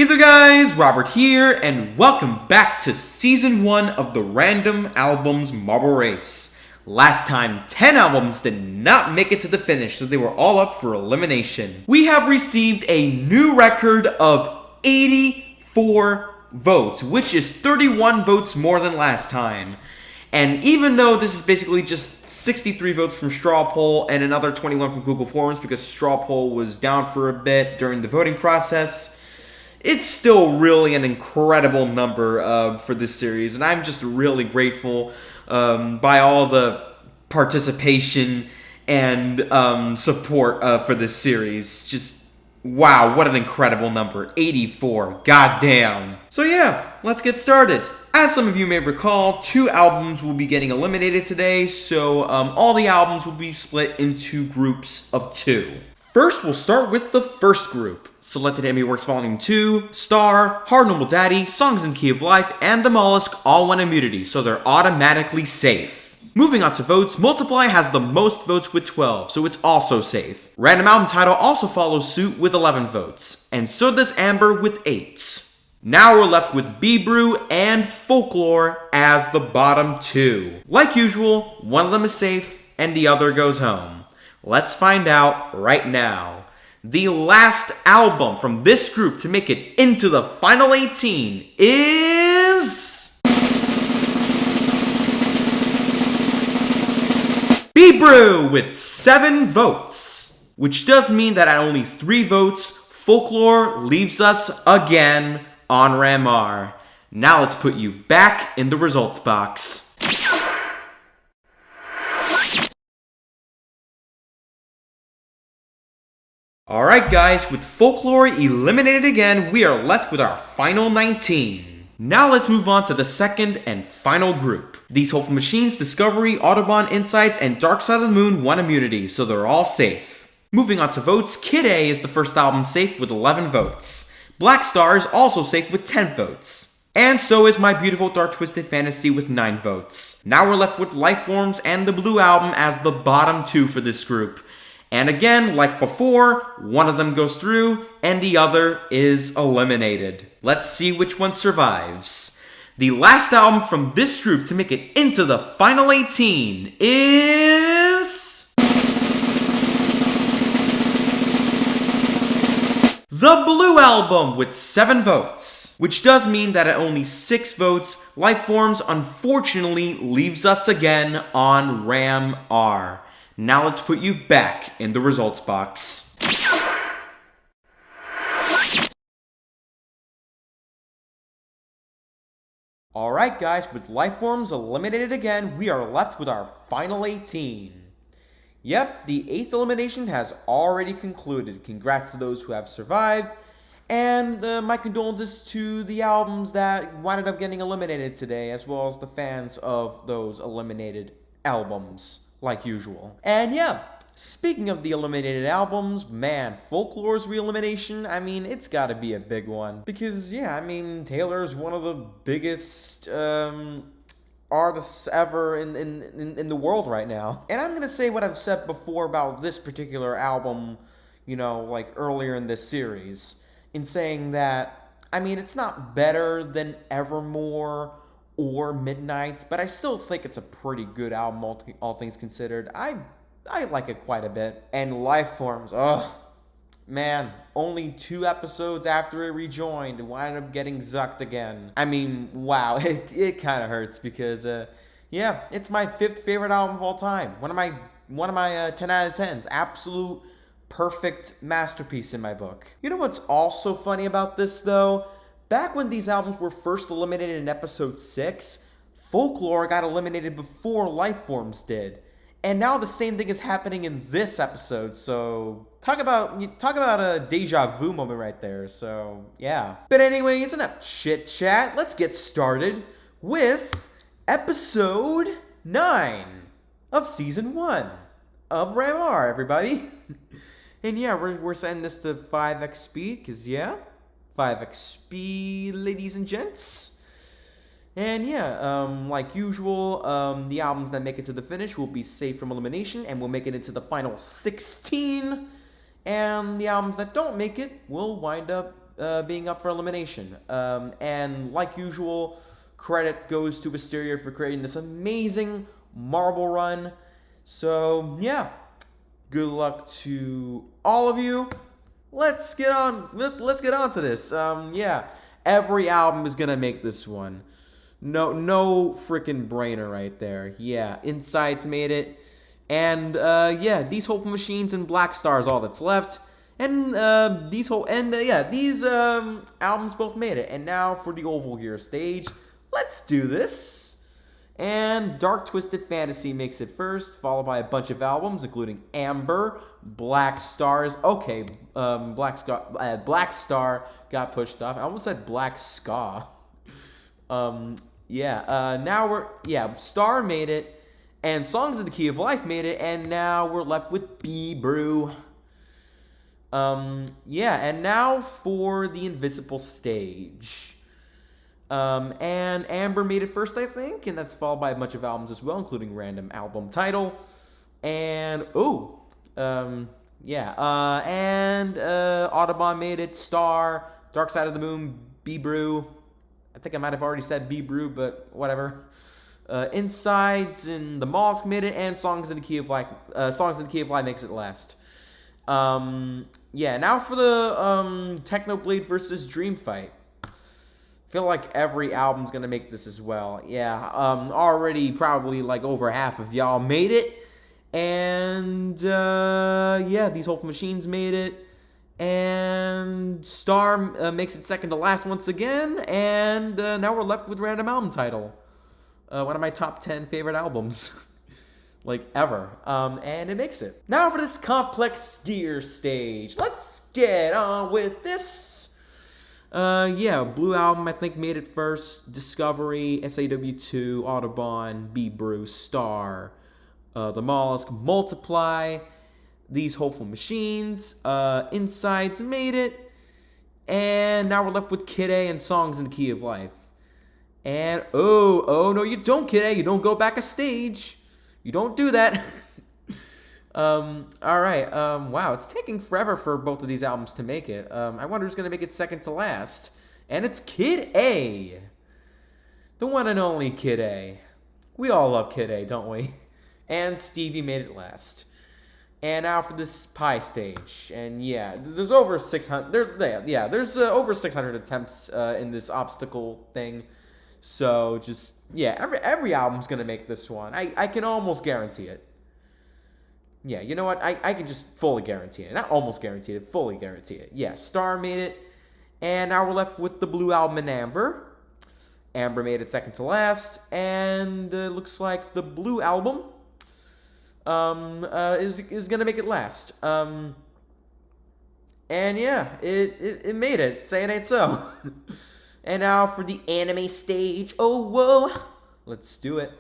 Hey there guys, Robert here, and welcome back to Season 1 of the Random Albums Marble Race. Last time, 10 albums did not make it to the finish, so they were all up for elimination. We have received a new record of 84 votes, which is 31 votes more than last time. And even though this is basically just 63 votes from Straw Poll and another 21 from Google Forms because Straw Poll was down for a bit during the voting process, it's still really an incredible number for this series, and I'm just really grateful by all the participation and support for this series. Just, wow, what an incredible number. 84, goddamn. So yeah, let's get started. As some of you may recall, 2 albums will be getting eliminated today, so all the albums will be split into groups of 2. First, we'll start with the first group. Selected Enemy Works Volume 2, Star, Hard Normal Daddy, Songs in Key of Life, and The Mollusk all won immunity, so they're automatically safe. Moving on to votes, Multiply has the most votes with 12, so it's also safe. Random Album Title also follows suit with 11 votes, and so does Amber with 8. Now we're left with B-Brew and Folklore as the bottom 2. Like usual, one of them is safe, and the other goes home. Let's find out right now. The last album from this group to make it into the final 18 is... B-Brew with 7 votes. Which does mean that at only 3 votes, Folklore leaves us again on Ramar. Now let's put you back in the results box. Alright guys, with Folklore eliminated again, we are left with our final 19. Now let's move on to the second and final group. These Hopeful Machines, Discovery, Autobahn, Insights, and Dark Side of the Moon won immunity, so they're all safe. Moving on to votes, Kid A is the first album safe with 11 votes. Black Star is also safe with 10 votes. And so is My Beautiful Dark Twisted Fantasy with 9 votes. Now we're left with Lifeforms and the Blue Album as the bottom 2 for this group. And again, like before, one of them goes through, and the other is eliminated. Let's see which one survives. The last album from this group to make it into the final 18 is... The Blue Album with 7 votes. Which does mean that at only 6 votes, Lifeforms unfortunately leaves us again on Ram R. Now let's put you back in the results box. Alright guys, with Lifeforms eliminated again, we are left with our final 18. Yep, the 8th elimination has already concluded. Congrats to those who have survived, and my condolences to the albums that wound up getting eliminated today, as well as the fans of those eliminated albums. Like usual. And yeah, speaking of the eliminated albums, man, Folklore's re-elimination, I mean, it's gotta be a big one. Because, yeah, I mean, Taylor's one of the biggest artists ever in the world right now. And I'm gonna say what I've said before about this particular album, you know, like earlier in this series, in saying that, I mean, it's not better than Evermore or Midnight, but I still think it's a pretty good album, all things considered. I like it quite a bit. And Lifeforms, ugh, man, only 2 episodes after it rejoined, it wound up getting zucked again. I mean, wow, it kind of hurts because, yeah, it's my 5th favorite album of all time. One of my 10 out of 10s. Absolute perfect masterpiece in my book. You know what's also funny about this, though? Back when these albums were first eliminated in episode 6, Folklore got eliminated before Lifeforms did. And now the same thing is happening in this episode, so talk about a deja vu moment right there, so yeah. But anyway, it's enough chit chat. Let's get started with episode 9 of season 1 of Ramar, everybody. And yeah, we're sending this to 5x speed, because yeah. 5x speed, ladies and gents. And yeah, like usual, the albums that make it to the finish will be safe from elimination and will make it into the final 16. And the albums that don't make it will wind up being up for elimination. And like usual, credit goes to Wisteria for creating this amazing marble run. So yeah, good luck to all of you. Let's get on to this. Yeah, every album is gonna make this one. No freaking brainer right there. Yeah, Insights made it. And yeah, these Hopeful Machines and Black Star is all that's left. And these albums both made it. And now for the Oval Gear stage, let's do this. And Dark Twisted Fantasy makes it first, followed by a bunch of albums, including Amber, Black Stars. Okay, Black Star got pushed off. I almost said Black Ska. Star made it, and Songs of the Key of Life made it, and now we're left with Be Brew. And now for the Invisible stage. And Amber made it first, I think, and that's followed by a bunch of albums as well, including Random Album Title. And, Audubon made it, Star, Dark Side of the Moon, Be Brew. I think I might have already said Be Brew, but whatever. Insides and The Mollusk made it, and Songs in the Key of Life. Songs in the Key of Life makes it last. Now for the Technoblade versus Dream Fight. I feel like every album's gonna make this as well. Yeah, already probably like over half of y'all made it. And these Hopeful Machines made it. And Star makes it second to last once again. And now we're left with Random Album Title. One of my top 10 favorite albums. Like, ever. And it makes it. Now for this Complex Gear stage. Let's get on with this. Blue Album, I think, made it first. Discovery, SAW2, Audubon, Be Brew, Star, The Mollusk, Multiply, These Hopeful Machines, Insides made it. And now we're left with Kid A and Songs in the Key of Life. And, oh, no, you don't, Kid A. You don't go back a stage. You don't do that. Alright, wow, it's taking forever for both of these albums to make it. I wonder who's gonna make it second to last. And it's Kid A. The one and only Kid A. We all love Kid A, don't we? And Stevie made it last. And now for this Pie stage. And yeah, there's over 600, there's over 600 attempts in this obstacle thing. So just, yeah, every album's gonna make this one. I can almost guarantee it. Yeah, you know what? I can just fully guarantee it. Not almost guarantee it, fully guarantee it. Yeah, Star made it. And now we're left with the Blue Album and Amber. Amber made it second to last. And it looks like the Blue Album is going to make it last. And yeah, it made it. Say it ain't so. And now for the Anime stage. Oh, whoa. Let's do it.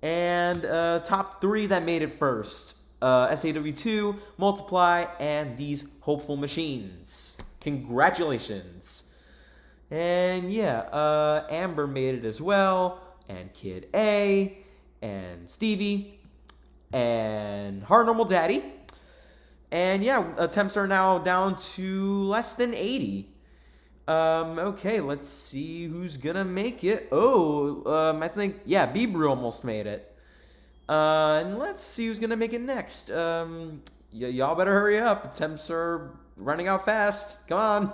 And top 3 that made it first. SAW2, Multiply, and These Hopeful Machines. Congratulations. And yeah, Amber made it as well, and Kid A, and Stevie, and Hard Normal Daddy. And yeah, attempts are now down to less than 80. Okay, let's see who's gonna make it. I think, yeah, Be Brew almost made it. And let's see who's gonna make it next. Y'all better hurry up. Attempts are running out fast. Come on.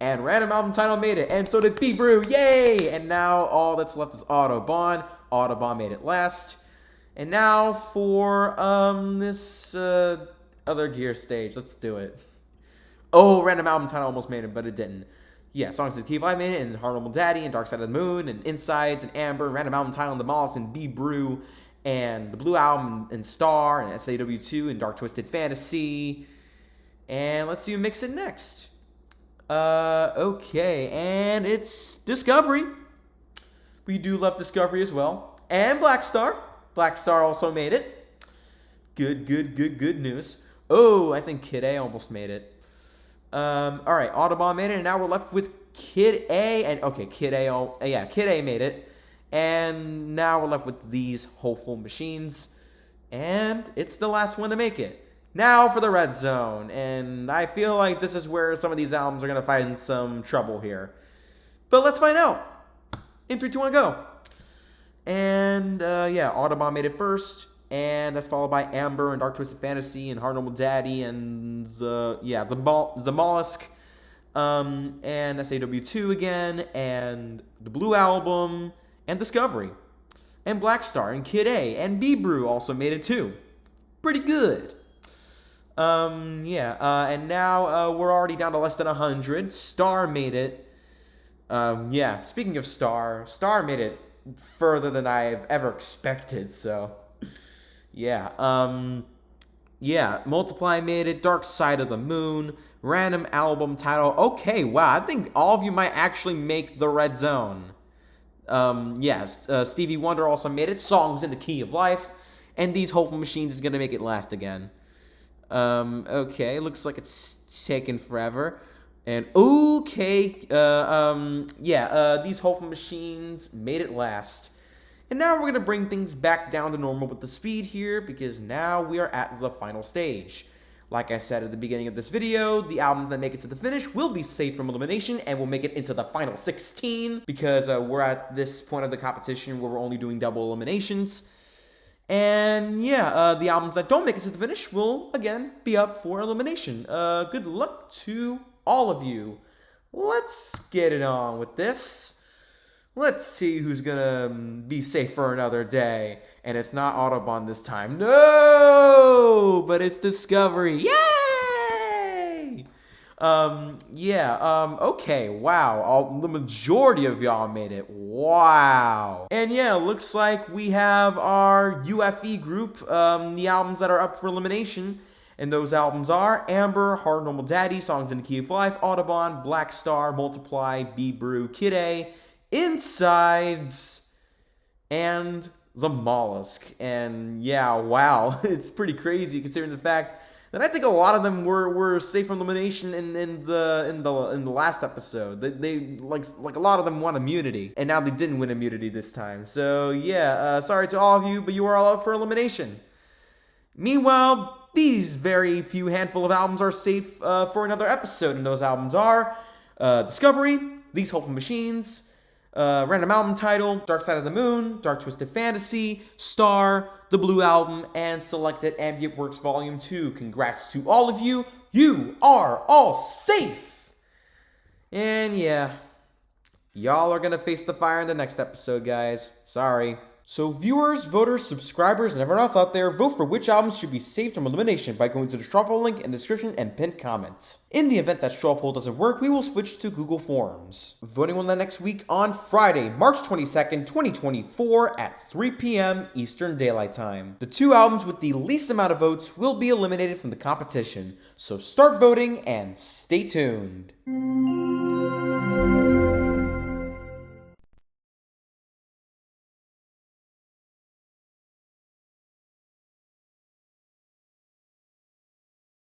And Random Album Title made it, and so did Be Brew. Yay! And now all that's left is Audubon. Audubon made it last. And now for this other gear stage. Let's do it. Oh, Random Album Title almost made it, but it didn't. Yeah, Songs of the Key of Life made it, and Hard Normal Daddy, and Dark Side of the Moon, and Insides, and Amber, Random Album Title, and The Mollusk, and Be Brew, and the Blue Album, and Star, and SAW2, and Dark Twisted Fantasy. And let's see who makes it next. Okay, and it's Discovery. We do love Discovery as well. And Black Star. Black Star also made it. Good news. Oh, I think Kid A almost made it. Alright, Audubon made it, and now we're left with Kid A, and okay, Kid A made it, and now we're left with These Hopeful Machines, and it's the last one to make it. Now for the red zone, and I feel like this is where some of these albums are going to find some trouble here. But let's find out. In 3, 2, 1, go. And yeah, Audubon made it first, and that's followed by Amber and Dark Twisted Fantasy and Hard Normal Daddy and the Mollusk, and SAW2 again, and the Blue Album, and Discovery, and Black Star, and Kid A, and B-Brew also made it too. Pretty good. And now we're already down to less than 100. Star made it. Yeah, speaking of Star made it further than I've ever expected, so yeah. Multiply made it. Dark Side of the Moon, random album title. Okay, wow, I think all of you might actually make the red zone. Yes, Stevie Wonder also made it. Songs in the Key of Life, and These Hopeful Machines is gonna make it last again. Okay, looks like it's taken forever. And okay, These Hopeful Machines made it last. And now we're going to bring things back down to normal with the speed here, because now we are at the final stage. Like I said at the beginning of this video, the albums that make it to the finish will be safe from elimination and will make it into the final 16, because we're at this point of the competition where we're only doing double eliminations. And yeah, the albums that don't make it to the finish will, again, be up for elimination. Good luck to all of you. Let's get it on with this. Let's see who's gonna be safe for another day. And it's not Audubon this time. No! But it's Discovery. Yay! Okay, wow. The majority of y'all made it. Wow. And yeah, looks like we have our UFE group, the albums that are up for elimination. And those albums are Amber, Hard Normal Daddy, Songs in the Key of Life, Audubon, Black Star, Multiply, B-Brew, Kid A, Insides, and the Mollusk. And yeah, wow, it's pretty crazy considering the fact that I think a lot of them were safe from elimination in the last episode. They like a lot of them won immunity, and now they didn't win immunity this time. So yeah, sorry to all of you, but you are all up for elimination. Meanwhile, these very few handful of albums are safe for another episode, and those albums are Discovery, These Hopeful Machines, random album title, Dark Side of the Moon, Dark Twisted Fantasy, Star, the Blue Album, and Selected Ambient Works Volume 2. Congrats to all of you. You are all safe! And yeah, y'all are gonna face the fire in the next episode, guys. Sorry. So viewers, voters, subscribers, and everyone else out there, vote for which albums should be saved from elimination by going to the straw poll link in the description and pinned comments. In the event that straw poll doesn't work, we will switch to Google Forms. Voting on that next week on Friday, March 22nd, 2024 at 3 p.m. Eastern Daylight Time. The 2 albums with the least amount of votes will be eliminated from the competition, so start voting and stay tuned.